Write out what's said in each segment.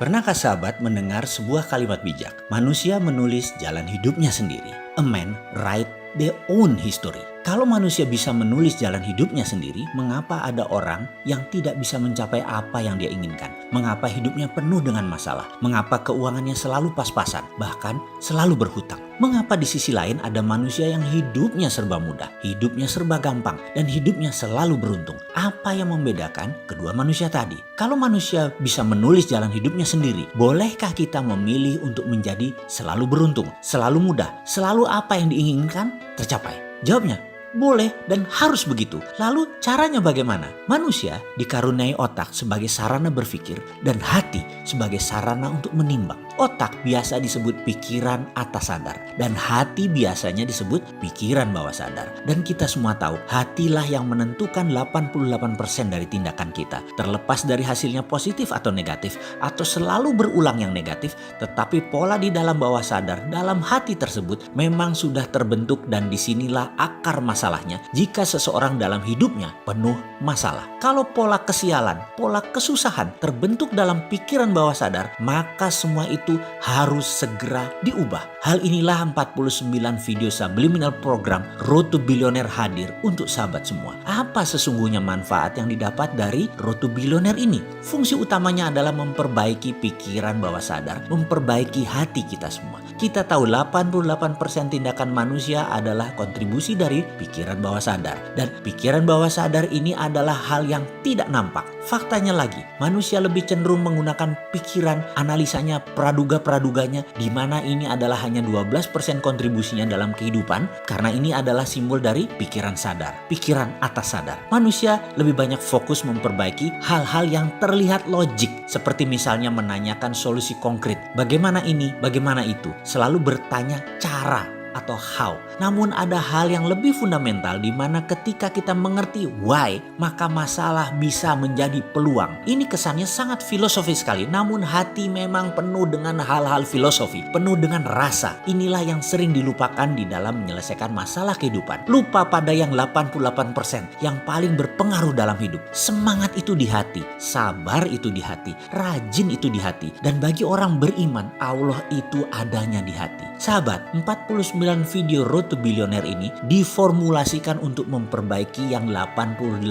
Pernahkah sahabat mendengar sebuah kalimat bijak? Manusia menulis jalan hidupnya sendiri. A man write their own history. Kalau manusia bisa menulis jalan hidupnya sendiri, mengapa ada orang yang tidak bisa mencapai apa yang dia inginkan? Mengapa hidupnya penuh dengan masalah? Mengapa keuangannya selalu pas-pasan, bahkan selalu berhutang? Mengapa di sisi lain ada manusia yang hidupnya serba mudah, hidupnya serba gampang, dan hidupnya selalu beruntung? Apa yang membedakan kedua manusia tadi? Kalau manusia bisa menulis jalan hidupnya sendiri, bolehkah kita memilih untuk menjadi selalu beruntung, selalu mudah, selalu apa yang diinginkan tercapai? Jawabnya, boleh dan harus begitu. Lalu caranya bagaimana? Manusia dikaruniai otak sebagai sarana berpikir dan hati sebagai sarana untuk menimbang. Otak biasa disebut pikiran atas sadar dan hati biasanya disebut pikiran bawah sadar. Dan kita semua tahu hatilah yang menentukan 88% dari tindakan kita. Terlepas dari hasilnya positif atau negatif atau selalu berulang yang negatif, tetapi pola di dalam bawah sadar dalam hati tersebut memang sudah terbentuk dan disinilah akar masalahnya jika seseorang dalam hidupnya penuh masalah. Kalau pola kesialan, pola kesusahan terbentuk dalam pikiran bawah sadar, maka semua itu harus segera diubah. Hal inilah 49 video subliminal program Road to Billionaire hadir untuk sahabat semua. Apa sesungguhnya manfaat yang didapat dari Road to Billionaire ini? Fungsi utamanya adalah memperbaiki pikiran bawah sadar, memperbaiki hati kita semua. Kita tahu 88% tindakan manusia adalah kontribusi dari pikiran bawah sadar. Dan pikiran bawah sadar ini adalah hal yang tidak nampak. Faktanya lagi, manusia lebih cenderung menggunakan pikiran, analisanya, praduga-praduganya, di mana ini adalah hanya 12% kontribusinya dalam kehidupan, karena ini adalah simbol dari pikiran sadar, pikiran atas sadar. Manusia lebih banyak fokus memperbaiki hal-hal yang terlihat logik, seperti misalnya menanyakan solusi konkret. Bagaimana ini, bagaimana itu? Selalu bertanya cara atau how. Namun ada hal yang lebih fundamental di mana ketika kita mengerti why, maka masalah bisa menjadi peluang. Ini kesannya sangat filosofis sekali, namun hati memang penuh dengan hal-hal filosofi, penuh dengan rasa. Inilah yang sering dilupakan di dalam menyelesaikan masalah kehidupan. Lupa pada yang 88% yang paling berpengaruh dalam hidup. Semangat itu di hati, sabar itu di hati, rajin itu di hati. Dan bagi orang beriman, Allah itu adanya di hati. Sahabat, 49 video Road to Billionaire ini diformulasikan untuk memperbaiki yang 88%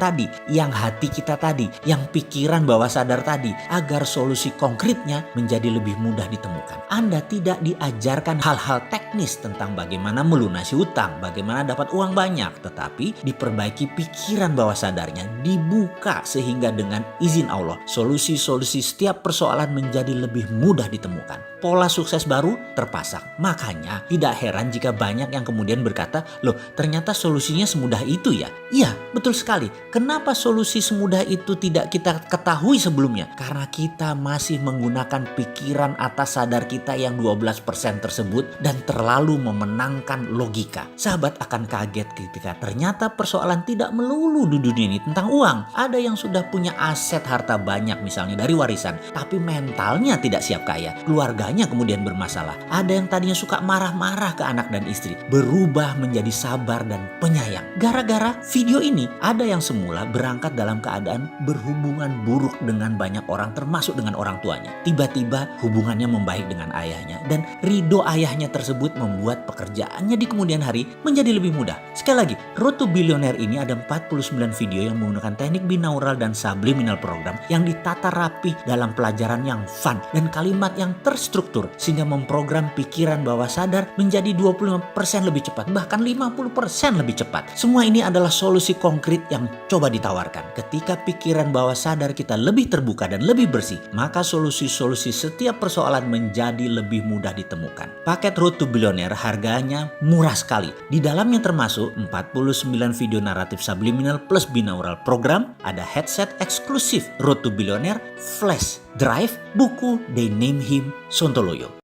tadi, yang hati kita tadi, yang pikiran bawah sadar tadi, agar solusi konkretnya menjadi lebih mudah ditemukan. Anda tidak diajarkan hal-hal teknis tentang bagaimana melunasi utang, bagaimana dapat uang banyak, tetapi diperbaiki pikiran bawah sadarnya, dibuka sehingga dengan izin Allah, solusi-solusi setiap persoalan menjadi lebih mudah ditemukan. Pola sukses baru terpasang. Makanya tidak heran jika banyak yang kemudian berkata, loh ternyata solusinya semudah itu ya? Iya, betul sekali. Kenapa solusi semudah itu tidak kita ketahui sebelumnya? Karena kita masih menggunakan pikiran atas sadar kita yang 12% tersebut dan terlalu memenangkan logika. Sahabat akan kaget ketika ternyata persoalan tidak melulu di dunia ini tentang uang. Ada yang sudah punya aset harta banyak misalnya dari warisan, tapi mentalnya tidak siap kaya. Keluarganya kemudian bermasalah. Ada yang tadinya suka marah-marah ke anak dan istri, berubah menjadi sabar dan penyayang. Gara-gara video ini, ada yang semula berangkat dalam keadaan berhubungan buruk dengan banyak orang, termasuk dengan orang tuanya. Tiba-tiba hubungannya membaik dengan ayahnya, dan ridho ayahnya tersebut membuat pekerjaannya di kemudian hari menjadi lebih mudah. Sekali lagi, Road to Billionaire ini ada 49 video yang menggunakan teknik binaural dan subliminal program yang ditata rapi dalam pelajaran yang fun dan kalimat yang terstruktur sehingga memprogram pikiran bawah sadar menjadi 25% lebih cepat, bahkan 50% lebih cepat. Semua ini adalah solusi konkret yang coba ditawarkan. Ketika pikiran bawah sadar kita lebih terbuka dan lebih bersih, maka solusi-solusi setiap persoalan menjadi lebih mudah ditemukan. Paket Road to Billionaire harganya murah sekali. Di dalamnya termasuk 49 video naratif subliminal plus binaural program, ada headset eksklusif Road to Billionaire, flash drive, buku They Name Him Sontoloyo.